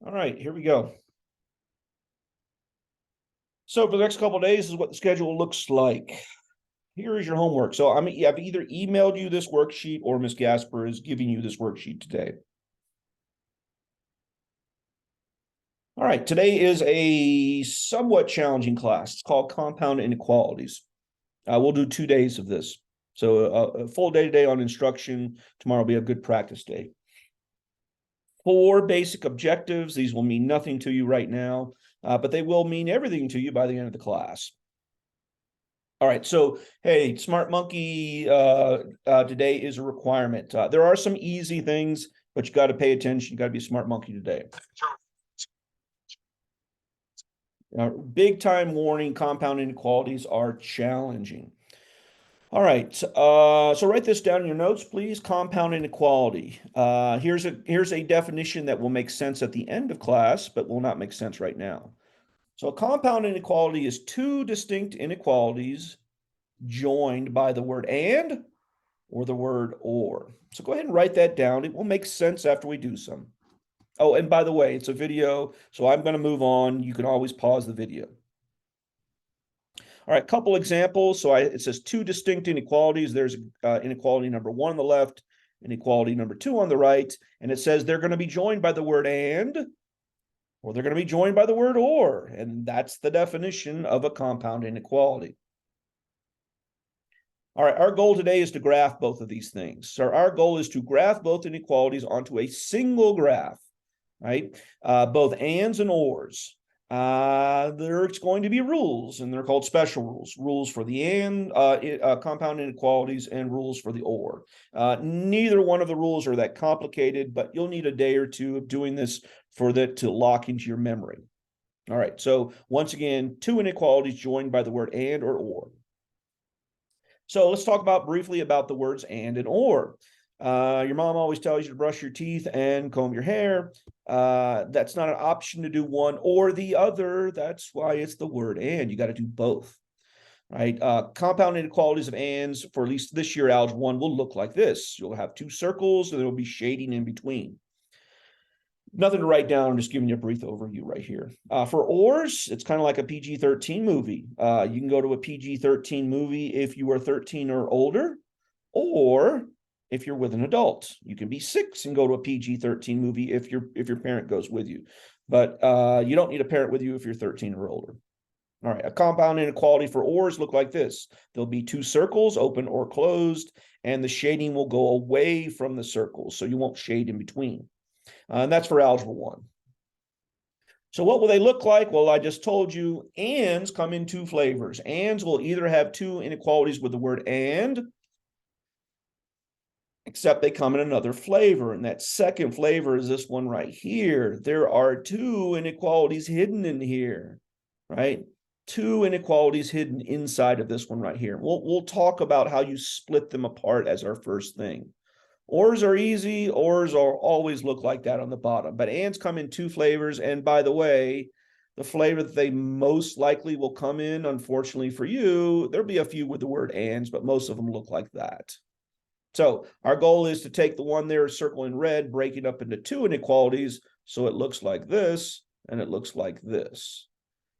All right, here we go. So for the next couple of days is what the schedule looks like. Here is your homework. So I've either emailed you this worksheet or Ms. Gasper is giving you this worksheet today. All right, today is a somewhat challenging class. It's called Compound Inequalities. We'll do 2 days of this. So a full day today on instruction. Tomorrow will be a good practice day. 4 basic objectives. These will mean nothing to you right now, but they will mean everything to you by the end of the class. All right, so hey, Smart Monkey today is a requirement. There are some easy things, but you got to pay attention. You got to be a Smart Monkey today. Big time warning, compound inequalities are challenging. All right, so write this down in your notes, please. Compound inequality. Here's a definition that will make sense at the end of class, but will not make sense right now. So a compound inequality is 2 distinct inequalities joined by the word and or the word or. So go ahead and write that down. It will make sense after we do some. Oh, and by the way, it's a video, so I'm going to move on. You can always pause the video. All right, couple examples. So it says 2 distinct inequalities. There's inequality number 1 on the left, inequality number 2 on the right, and it says they're going to be joined by the word and, or they're going to be joined by the word or, and that's the definition of a compound inequality. All right, our goal today is to graph both of these things. So our goal is to graph both inequalities onto a single graph, right? Both ands and ors. There's going to be rules, and they're called special rules. Rules for the and compound inequalities and rules for the or. Neither one of the rules are that complicated, but you'll need a day or two of doing this for that to lock into your memory. All right, so once again, 2 inequalities joined by the word and or. So let's talk briefly about the words and or. Your mom always tells you to brush your teeth and comb your hair. That's not an option to do one or the other. That's why it's the word and. You got to do both, right? Compound inequalities of ands for at least this year, Algebra 1 will look like this. You'll have 2 circles and there will be shading in between. Nothing to write down. I'm just giving you a brief overview right here. For ORs, it's kind of like a PG-13 movie. You can go to a PG-13 movie if you are 13 or older, or if you're with an adult. You can be 6 and go to a PG-13 movie if your parent goes with you. But you don't need a parent with you if you're 13 or older. All right, a compound inequality for ORs look like this. There'll be 2 circles, open or closed, and the shading will go away from the circles, so you won't shade in between. And that's for Algebra 1. So what will they look like? Well, I just told you ands come in 2 flavors. Ands will either have 2 inequalities with the word and, except they come in another flavor. And that second flavor is this one right here. There are 2 inequalities hidden in here, right? 2 inequalities hidden inside of this one right here. We'll talk about how you split them apart as our first thing. Ors are easy. Ors are always look like that on the bottom. But ands come in 2 flavors. And by the way, the flavor that they most likely will come in, unfortunately for you, there'll be a few with the word ands, but most of them look like that. So our goal is to take the one there circled in red, break it up into 2 inequalities. So it looks like this, and it looks like this.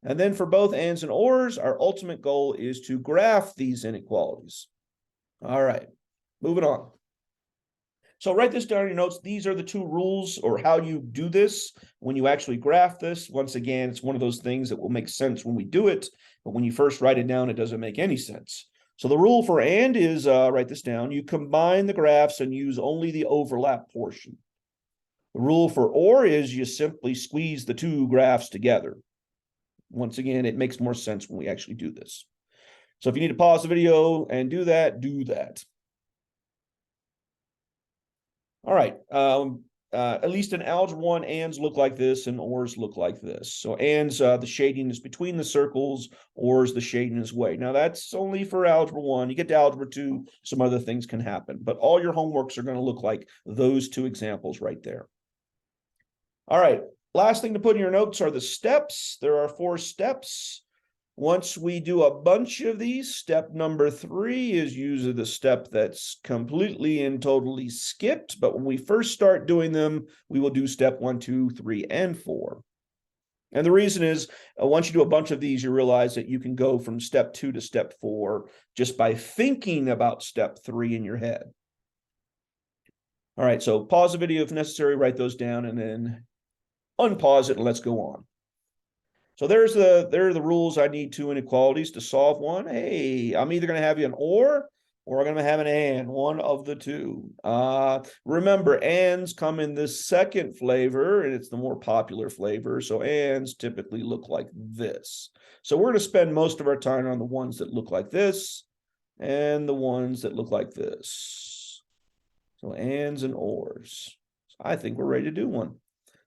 And then for both ands and ors, our ultimate goal is to graph these inequalities. All right, moving on. So write this down in your notes. These are the 2 rules, or how you do this when you actually graph this. Once again, it's one of those things that will make sense when we do it, but when you first write it down, it doesn't make any sense. So the rule for and is, write this down, you combine the graphs and use only the overlap portion. The rule for or is you simply squeeze the 2 graphs together. Once again, it makes more sense when we actually do this. So if you need to pause the video and do that, do that. All right, at least in Algebra 1, ands look like this and ors look like this. So ands, the shading is between the circles, ors, the shading is away. Now that's only for Algebra 1. You get to Algebra 2, some other things can happen. But all your homeworks are going to look like those 2 examples right there. All right, last thing to put in your notes are the steps. There are 4 steps. Once we do a bunch of these, step number 3 is usually the step that's completely and totally skipped. But when we first start doing them, we will do step 1, 2, 3, and 4. And the reason is, once you do a bunch of these, you realize that you can go from step 2 to step 4 just by thinking about step 3 in your head. All right, so pause the video if necessary, write those down, and then unpause it, and let's go on. So there are the rules. I need two inequalities to solve one. Hey, I'm either going to have you an or I'm going to have an and, one of the two. Remember, ands come in this second flavor, and it's the more popular flavor. So ands typically look like this. So we're going to spend most of our time on the ones that look like this and the ones that look like this. So ands and ors. So I think we're ready to do one.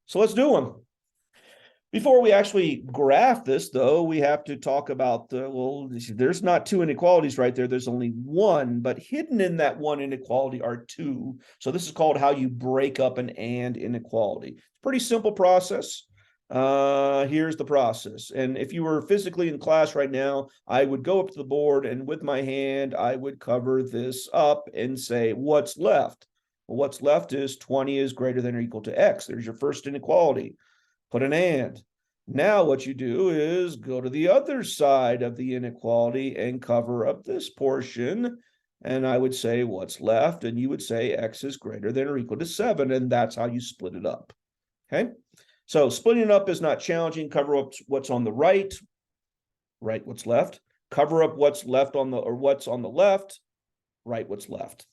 So let's do one. Before we actually graph this, though, we have to talk about, well, there's not two inequalities right there. There's only one, but hidden in that one inequality are two. So this is called how you break up an and inequality. It's a pretty simple process. Here's the process. And if you were physically in class right now, I would go up to the board, and with my hand, I would cover this up and say, what's left? Well, what's left is 20 is greater than or equal to x. There's your first inequality. Put an and. Now what you do is go to the other side of the inequality and cover up this portion. And I would say what's left, and you would say x is greater than or equal to 7, and that's how you split it up. Okay? So splitting it up is not challenging. Cover up what's on the right, write what's left. Cover up what's left on the, or what's on the left, write what's left.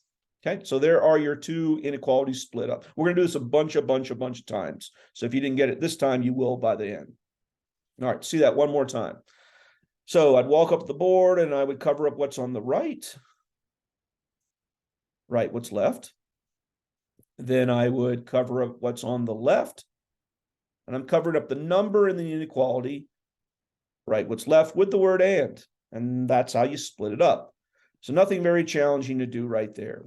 Okay, so there are your two inequalities split up. We're going to do this a bunch of times. So if you didn't get it this time, you will by the end. All right, see that one more time. So I'd walk up the board, and I would cover up what's on the right, write what's left. Then I would cover up what's on the left, and I'm covering up the number in the inequality, write what's left with the word and that's how you split it up. So nothing very challenging to do right there.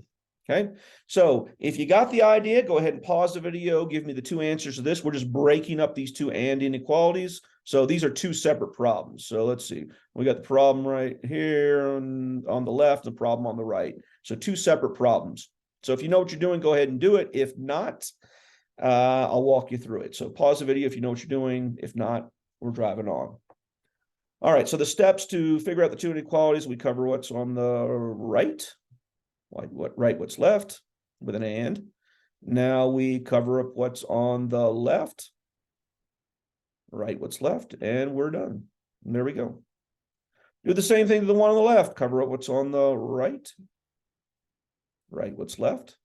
Okay, so if you got the idea, go ahead and pause the video, give me the two answers to this. We're just breaking up these two and inequalities. So these are two separate problems. So let's see, we got the problem right here on the left, the problem on the right. So two separate problems. So if you know what you're doing, go ahead and do it. If not, I'll walk you through it. So pause the video if you know what you're doing. If not, we're driving on. All right, so the steps to figure out the two inequalities, we cover what's on the right. Write what's left with an and. Now we cover up what's on the left, write what's left, and we're done. And there we go. Do the same thing to the one on the left. Cover up what's on the right, write what's left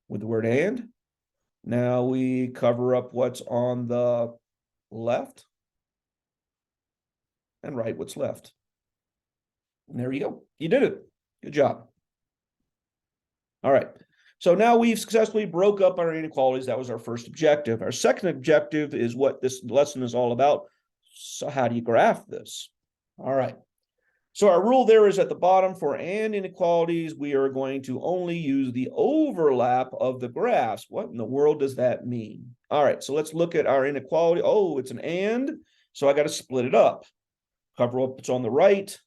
with the word and. Now we cover up what's on the left and write what's left. And there you go. You did it. Good job. All right. So now we've successfully broke up our inequalities. That was our first objective. Our second objective is what this lesson is all about. So how do you graph this? All right. So our rule there is at the bottom for and inequalities, we are going to only use the overlap of the graphs. What in the world does that mean? All right. So let's look at our inequality. Oh, it's an and. So I got to split it up. Cover up what's on the right.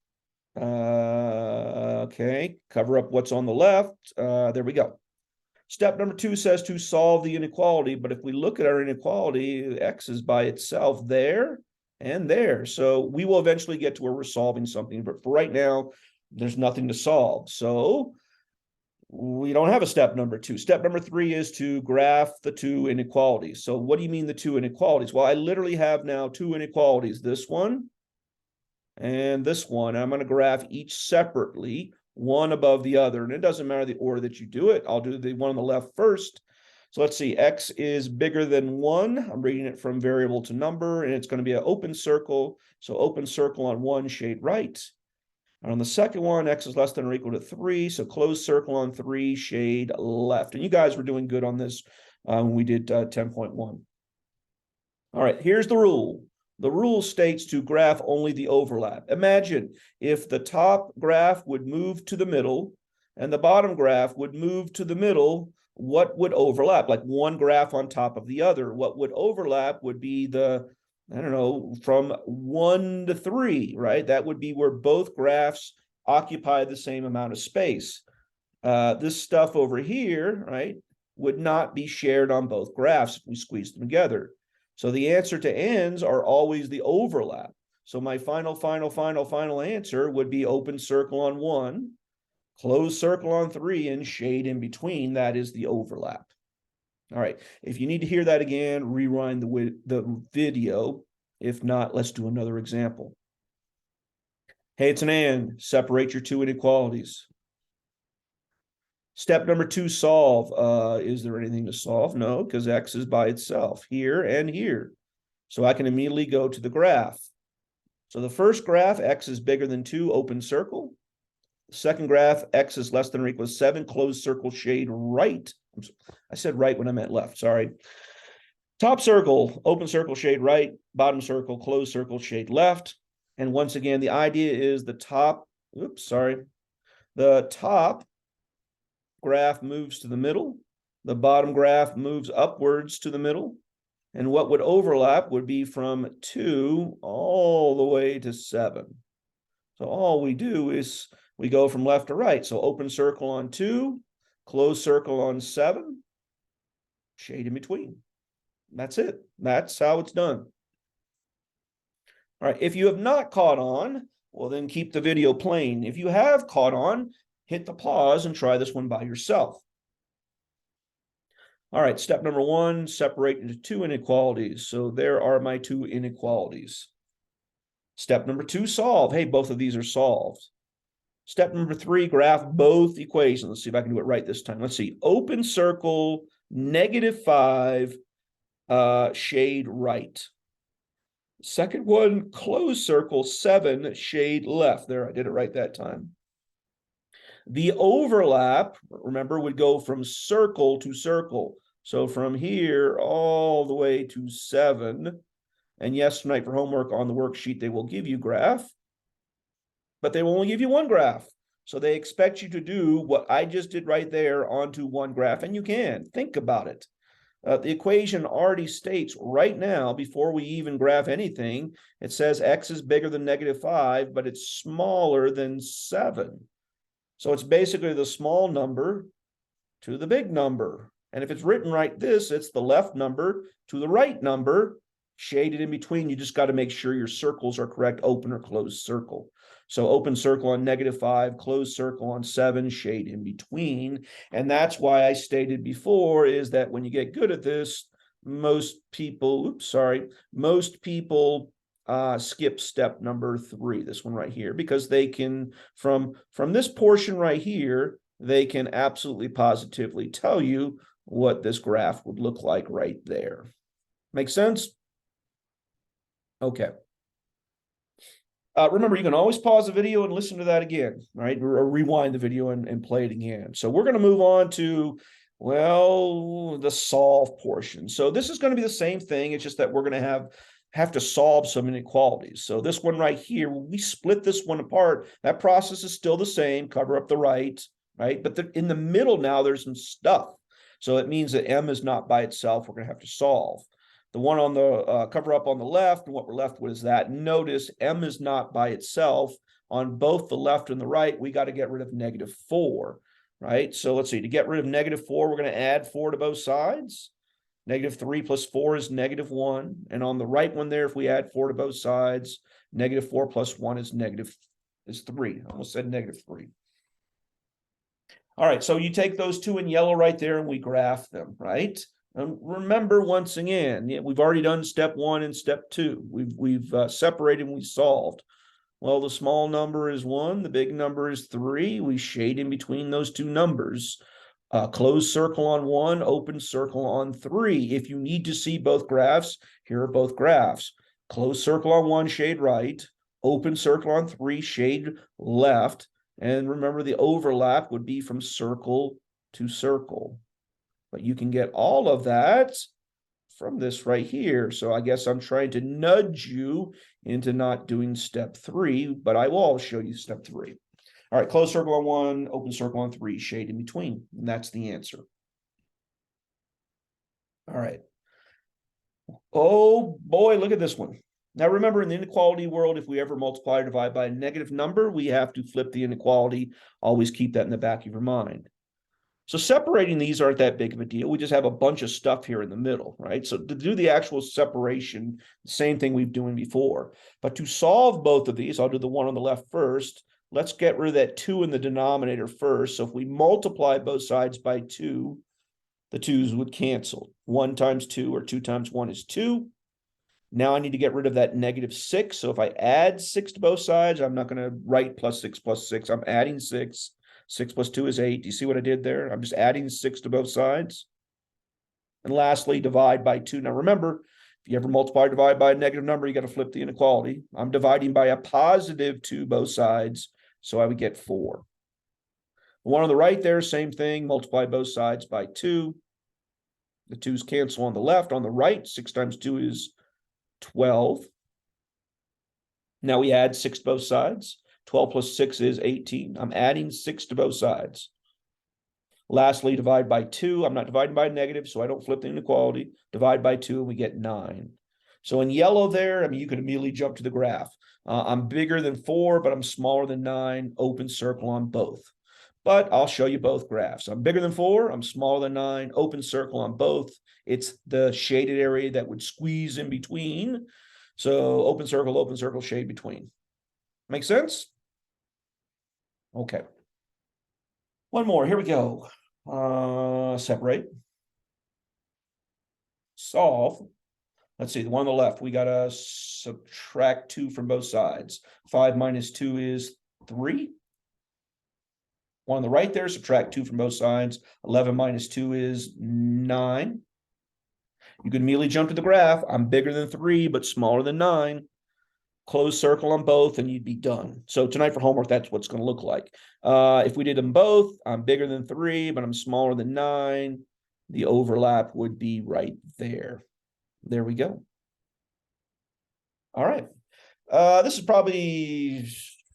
Okay, cover up what's on the left. There we go. Step number 2 says to solve the inequality, but if we look at our inequality, x is by itself there and there. So we will eventually get to where we're solving something, but for right now, there's nothing to solve. So we don't have a step number 2. Step number 3 is to graph the two inequalities. So what do you mean the two inequalities? Well, I literally have now two inequalities, this one and this one. I'm going to graph each separately, one above the other. And it doesn't matter the order that you do it. I'll do the one on the left first. So let's see, x is bigger than 1. I'm reading it from variable to number, and it's going to be an open circle. So open circle on 1, shade right. And on the second one, x is less than or equal to 3. So closed circle on 3, shade left. And you guys were doing good on this when we did 10.1. All right, here's the rule. The rule states to graph only the overlap. Imagine if the top graph would move to the middle and the bottom graph would move to the middle, what would overlap? Like one graph on top of the other. What would overlap would be the I don't know, from 1 to 3, right? That would be where both graphs occupy the same amount of space. This stuff over here, right, would not be shared on both graphs if we squeeze them together. So the answer to ends are always the overlap. So my final answer would be open circle on 1, close circle on 3, and shade in between. That is the overlap. All right, if you need to hear that again, rewind the video. If not, let's do another example. Hey, it's an and. Separate your two inequalities. Step number 2, solve. Is there anything to solve? No, because x is by itself here and here. So I can immediately go to the graph. So the first graph, x is bigger than 2, open circle. The second graph, x is less than or equal to 7, closed circle, shade right. I said right when I meant left, sorry. Top circle, open circle, shade right. Bottom circle, closed circle, shade left. And once again, the idea is the top graph moves to the middle. The bottom graph moves upwards to the middle. And what would overlap would be from 2 all the way to 7. So all we do is we go from left to right. So open circle on 2, closed circle on 7, shade in between. That's it. That's how it's done. All right, if you have not caught on, well, then keep the video playing. If you have caught on, hit the pause and try this one by yourself. All right, step number 1, separate into 2 inequalities. So there are my 2 inequalities. Step number 2, solve. Hey, both of these are solved. Step number 3, graph both equations. Let's see if I can do it right this time. Let's see, open circle, -5, shade right. Second one, close circle, 7, shade left. There, I did it right that time. The overlap, remember, would go from circle to circle. So from here all the way to 7. And yes, tonight for homework on the worksheet, they will give you graph, but they will only give you one graph. So they expect you to do what I just did right there onto one graph, and you can. Think about it. The equation already states right now, before we even graph anything, it says x is bigger than -5, but it's smaller than 7. So it's basically the small number to the big number. And if it's written right this, it's the left number to the right number, shaded in between. You just got to make sure your circles are correct, open or closed circle. So open circle on -5, closed circle on 7, shade in between. And that's why I stated before is that when you get good at this, most people skip step number 3, this one right here, because they can, from this portion right here, they can absolutely positively tell you what this graph would look like right there. Make sense? Okay. Remember, you can always pause the video and listen to that again, right? Or rewind the video and play it again. So we're going to move on to, well, the solve portion. So this is going to be the same thing. It's just that we're going to have to solve some inequalities. So this one right here, we split this one apart. That process is still the same, cover up the right? But in the middle now, there's some stuff. So it means that m is not by itself. We're going to have to solve. The one on the cover up on the left, and what we're left with is that. Notice m is not by itself. On both the left and the right, we got to get rid of -4, right? So let's see, to get rid of -4, we're going to add 4 to both sides. -3 plus 4 is -1. And on the right one there, if we add 4 to both sides, -4 plus 1 is 3. I almost said -3. All right, so you take those 2 in yellow right there and we graph them, right? And remember, once again, we've already done step 1 and step 2. We've separated and we solved. Well, the small number is 1, the big number is 3. We shade in between those 2 numbers. Closed circle on 1, open circle on 3. If you need to see both graphs, here are both graphs. Closed circle on 1, shade right. Open circle on 3, shade left. And remember, the overlap would be from circle to circle. But you can get all of that from this right here. So I guess I'm trying to nudge you into not doing step 3, but I will show you step 3. All right, closed circle on 1, open circle on 3, shade in between. And that's the answer. All right. Oh boy, look at this one. Now remember, in the inequality world, if we ever multiply or divide by a negative number, we have to flip the inequality. Always keep that in the back of your mind. So separating these aren't that big of a deal. We just have a bunch of stuff here in the middle, right? So to do the actual separation, same thing we've doing before. But to solve both of these, I'll do the one on the left first. Let's get rid of that 2 in the denominator first. So if we multiply both sides by 2, the 2's would cancel. 1 times 2 or 2 times 1 is 2. Now I need to get rid of that -6. So if I add 6 to both sides, I'm not going to write plus 6. I'm adding 6. 6 plus 2 is 8. Do you see what I did there? I'm just adding 6 to both sides. And lastly, divide by 2. Now remember, if you ever multiply or divide by a negative number, you got to flip the inequality. I'm dividing by a positive 2 both sides, so I would get 4. The one on the right there, same thing, multiply both sides by 2. The 2's cancel on the left. On the right, 6 times 2 is 12. Now we add 6 to both sides. 12 plus 6 is 18. I'm adding 6 to both sides. Lastly, divide by 2. I'm not dividing by a negative, so I don't flip the inequality. Divide by 2, and we get 9. So in yellow there, I mean, you can immediately jump to the graph. I'm bigger than 4, but I'm smaller than 9. Open circle on both. But I'll show you both graphs. I'm bigger than 4. I'm smaller than 9. Open circle on both. It's the shaded area that would squeeze in between. So open circle, shade between. Make sense? Okay. One more. Here we go. Separate. Solve. Let's see, the one on the left, we got to subtract 2 from both sides. 5 minus 2 is 3. One on the right there, subtract 2 from both sides. 11 minus 2 is 9. You can immediately jump to the graph. I'm bigger than 3, but smaller than 9. Close circle on both, and you'd be done. So tonight for homework, that's what's going to look like. If we did them both, I'm bigger than 3, but I'm smaller than 9. The overlap would be right there. There we go. All right. This is probably,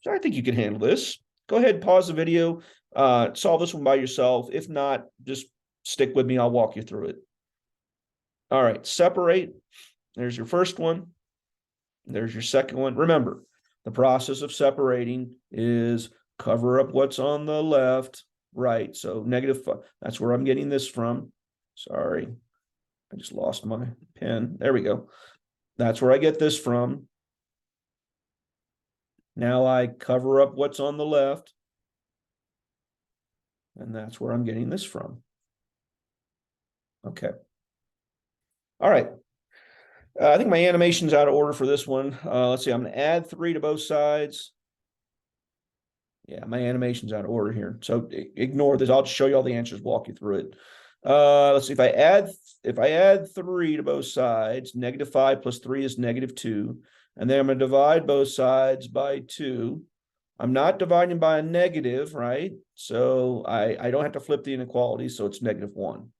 I think you can handle this. Go ahead, pause the video, solve this one by yourself. If not, just stick with me. I'll walk you through it. All right, separate. There's your first one. There's your second one. Remember, the process of separating is cover up what's on the left, right. So -5, that's where I'm getting this from. Sorry, I just lost my pen. There we go. That's where I get this from. Now I cover up what's on the left. And that's where I'm getting this from. Okay. All right. I think my animation's out of order for this one. Let's see, I'm going to add 3 to both sides. Yeah, my animation's out of order here. So ignore this. I'll just show you all the answers, walk you through it. Let's see, if I add 3 to both sides, -5 plus 3 is -2. And then I'm going to divide both sides by 2. I'm not dividing by a negative, right? So I don't have to flip the inequality, so it's -1.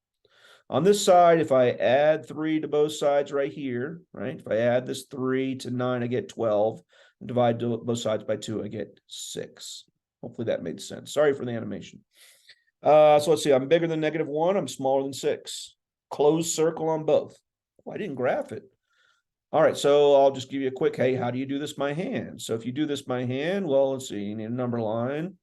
On this side, if I add 3 to both sides right here, right? If I add this 3 to 9, I get 12. And divide both sides by 2, I get 6. Hopefully that made sense. Sorry for the animation. So let's see, I'm bigger than -1. I'm smaller than 6. Closed circle on both. Oh, I didn't graph it. All right, so I'll just give you a quick, hey, how do you do this by hand? So if you do this by hand, well, let's see, you need a number line.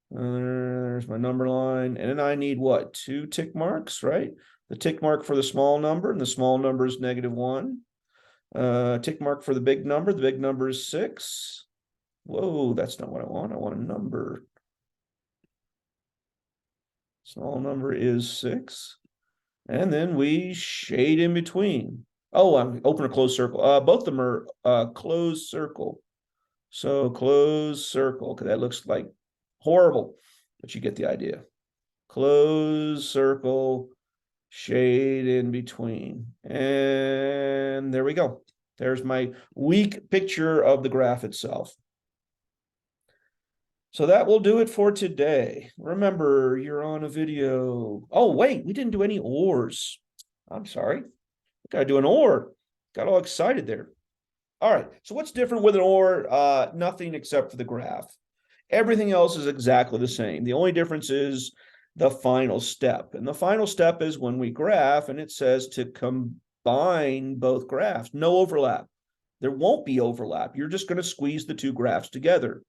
There's my number line. And then I need what? 2 tick marks, right? The tick mark for the small number, and the small number is -1. Tick mark for the big number. The big number is 6. Whoa, that's not what I want. I want a number. Small number is 6. And then we shade in between. Oh, I'm open or closed circle. Both of them are closed circle. So closed circle. Okay, that looks like horrible, but you get the idea. Closed circle, shade in between. And there we go. There's my weak picture of the graph itself. So that will do it for today. Remember, you're on a video. Oh, wait, we didn't do any ors. I'm sorry. Gotta do an or. Got all excited there. All right, so what's different with an or? Nothing except for the graph. Everything else is exactly the same. The only difference is the final step. And the final step is when we graph and it says to combine both graphs. No overlap. There won't be overlap. You're just going to squeeze the two graphs together.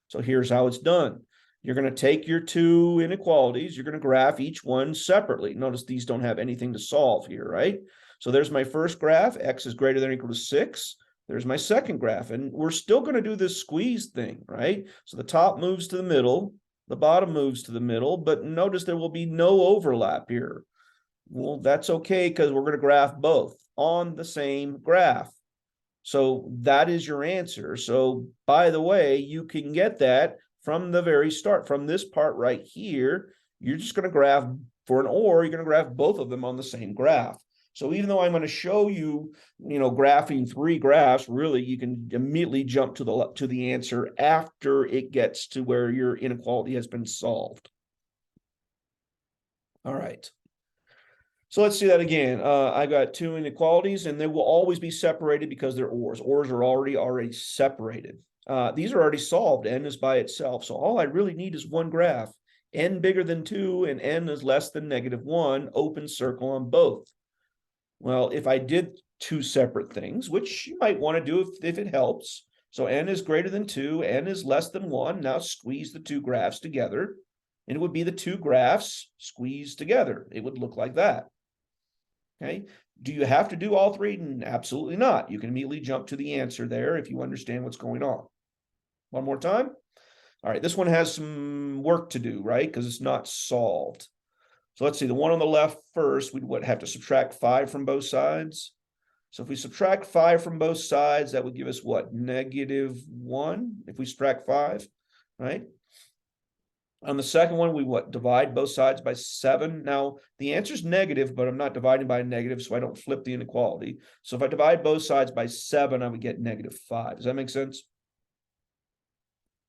So here's how it's done. You're going to take your two inequalities. You're going to graph each one separately. Notice these don't have anything to solve here, right? So there's my first graph. X is greater than or equal to 6. There's my second graph. And we're still going to do this squeeze thing, right? So the top moves to the middle. The bottom moves to the middle. But notice there will be no overlap here. Well, that's okay because we're going to graph both on the same graph. So that is your answer. So by the way, you can get that from the very start, from this part right here. You're just going to graph for an or, you're going to graph both of them on the same graph. So even though I'm going to show you, graphing three graphs, really you can immediately jump to the answer after it gets to where your inequality has been solved. All right. So let's see that again. I got two inequalities, and they will always be separated because they're ORs. ORs are already separated. These are already solved. N is by itself. So all I really need is one graph. N bigger than 2 and N is less than -1, open circle on both. Well, if I did two separate things, which you might want to do if it helps. So N is greater than 2, N is less than 1. Now squeeze the two graphs together. And it would be the two graphs squeezed together. It would look like that. Okay. Do you have to do all three? Absolutely not. You can immediately jump to the answer there if you understand what's going on. One more time. All right. This one has some work to do, right? Because it's not solved. So let's see. The one on the left first, we would have to subtract 5 from both sides. So if we subtract 5 from both sides, that would give us what? -1 if we subtract 5, right? On the second one, we divide both sides by 7. Now, the answer is negative, but I'm not dividing by a negative, so I don't flip the inequality. So if I divide both sides by 7, I would get -5. Does that make sense?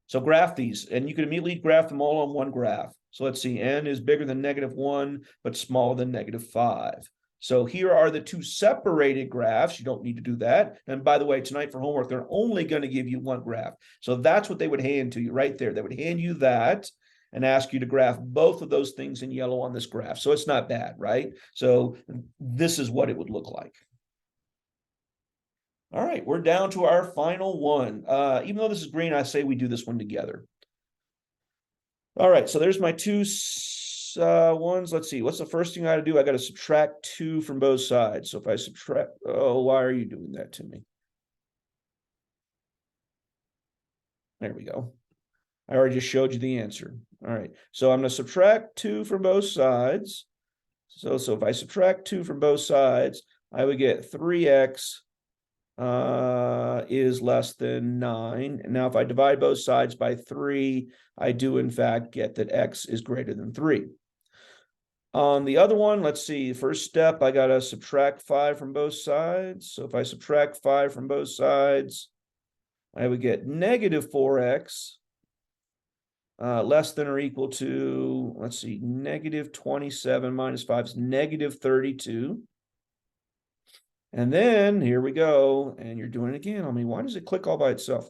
So graph these, and you can immediately graph them all on one graph. So let's see, N is bigger than -1, but smaller than -5. So here are the two separated graphs. You don't need to do that. And by the way, tonight for homework, they're only going to give you one graph. So that's what they would hand to you right there. They would hand you that and ask you to graph both of those things in yellow on this graph. So it's not bad, right? So this is what it would look like. All right, we're down to our final one. Even though this is green, I say we do this one together. All right, so there's my two ones. Let's see, what's the first thing I got to do? I got to subtract 2 from both sides. So if I subtract, oh, why are you doing that to me? There we go. I already just showed you the answer. All right, so I'm going to subtract 2 from both sides. So if I subtract 2 from both sides, I would get 3x is less than 9. And now if I divide both sides by 3, I do in fact get that x is greater than 3. On the other one, let's see, first step, I got to subtract 5 from both sides. So if I subtract 5 from both sides, I would get -4x. Less than or equal to, let's see, -27 minus 5 is -32. And then here we go. And you're doing it again. I mean, why does it click all by itself?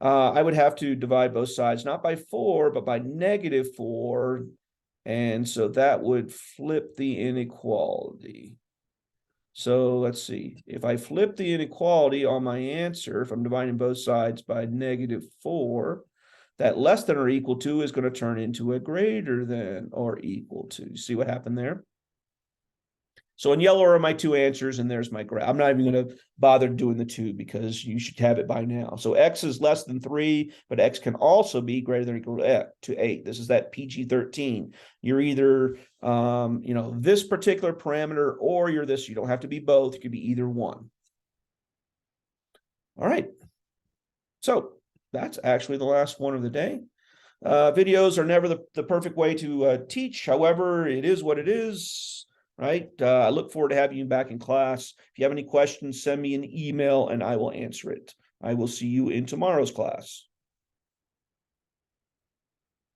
I would have to divide both sides, not by 4, but by -4. And so that would flip the inequality. So let's see. If I flip the inequality on my answer, if I'm dividing both sides by -4, that less than or equal to is going to turn into a greater than or equal to. See what happened there? So in yellow are my two answers, and there's my graph. I'm not even going to bother doing the 2 because you should have it by now. So x is less than 3, but x can also be greater than or equal to 8. This is that PG-13. You're either, this particular parameter, or you're this. You don't have to be both. You could be either one. All right. So that's actually the last one of the day. Videos are never the perfect way to teach. However, it is what it is. Right. I look forward to having you back in class. If you have any questions, send me an email and I will answer it. I will see you in tomorrow's class.